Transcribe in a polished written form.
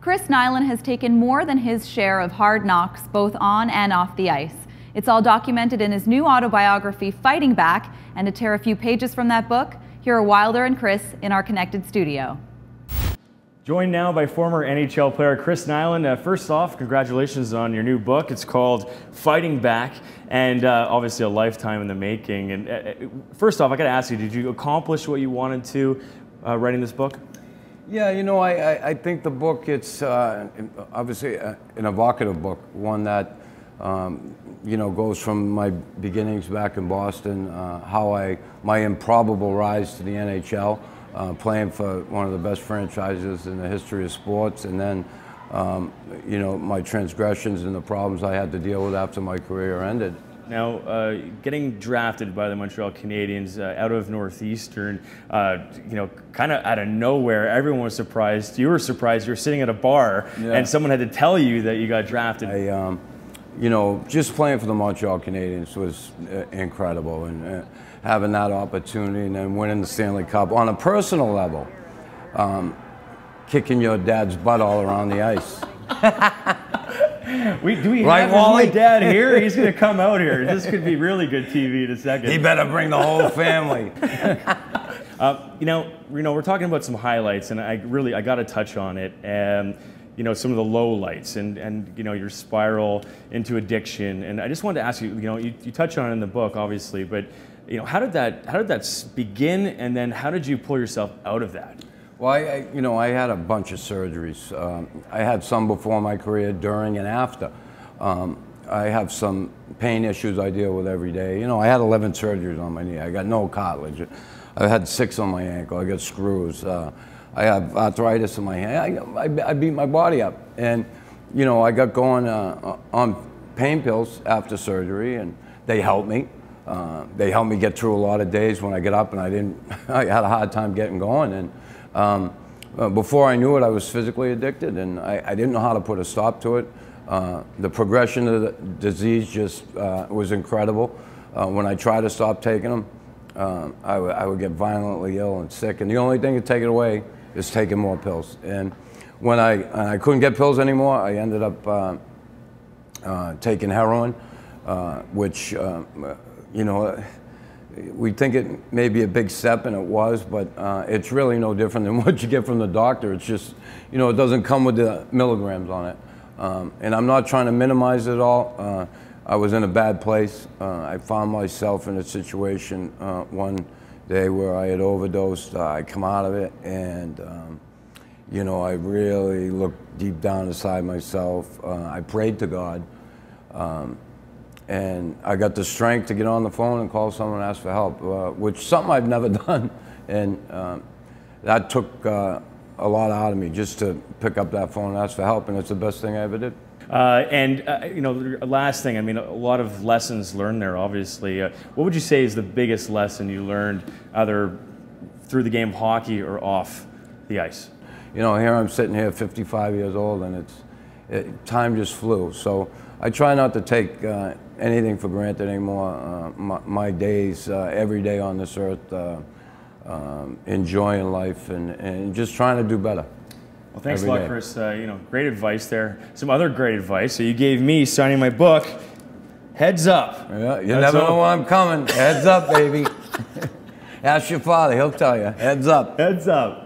Chris Nilan has taken more than his share of hard knocks, both on and off the ice. It's all documented in his new autobiography, Fighting Back, and to tear a few pages from that book, here are Wilder and Chris in our connected studio. Joined now by former NHL player Chris Nilan. First off, congratulations on your new book. It's called Fighting Back, and obviously a lifetime in the making. And first off, I got to ask you, did you accomplish what you wanted to writing this book? Yeah, you know, I think the book, it's obviously an evocative book, one that you know, goes from my beginnings back in Boston, my improbable rise to the NHL. Playing for one of the best franchises in the history of sports, and then, you know, my transgressions and the problems I had to deal with after my career ended. Now, getting drafted by the Montreal Canadiens out of Northeastern, you know, kind of out of nowhere, everyone was surprised. You were surprised. You were sitting at a bar, and someone had to tell you that you got drafted. You know, just playing for the Montreal Canadiens was incredible, and having that opportunity and then winning the Stanley Cup on a personal level, kicking your dad's butt all around the ice. Do we have my dad here? He's going to come out here. This could be really good TV in a second. He better bring the whole family. You know, we're talking about some highlights, and I got to touch on it. You know, some of the lowlights and you know, your spiral into addiction. And I just wanted to ask you, you know, you touch on it in the book, obviously, but you know, how did that begin, and then how did you pull yourself out of that? Well, you know, I had a bunch of surgeries. I had some before my career, during, and after. I have some pain issues I deal with every day. You know, I had 11 surgeries on my knee. I got no cartilage. I had 6 on my ankle. I got screws. I have arthritis in my hand. I beat my body up. And, you know, I got going on pain pills after surgery, and they helped me. They helped me get through a lot of days when I get up and I had a hard time getting going. And before I knew it, I was physically addicted, and I didn't know how to put a stop to it. The progression of the disease just was incredible. When I tried to stop taking them, I would get violently ill and sick, and the only thing to take it away is taking more pills. And when I couldn't get pills anymore, I ended up taking heroin, which, you know, we think it may be a big step, and it was, but it's really no different than what you get from the doctor. It's just, you know, it doesn't come with the milligrams on it. And I'm not trying to minimize it all. I was in a bad place. I found myself in a situation one day where I had overdosed. I come out of it, and you know, I really looked deep down inside myself. I prayed to God, and I got the strength to get on the phone and call someone and ask for help, which is something I've never done, and that took a lot out of me, just to pick up that phone and ask for help, and it's the best thing I ever did. You know, last thing, I mean, a lot of lessons learned there, obviously. What would you say is the biggest lesson you learned, either through the game of hockey or off the ice? You know, here I'm sitting here 55 years old, and time just flew. So I try not to take anything for granted anymore. My days, every day on this earth, enjoying life and just trying to do better. Well, thanks a lot, Chris. You know, great advice there. Some other great advice. So you gave me, signing my book, heads up. Yeah, you never know when I'm coming. Heads up, baby. Ask your father, he'll tell you. Heads up. Heads up.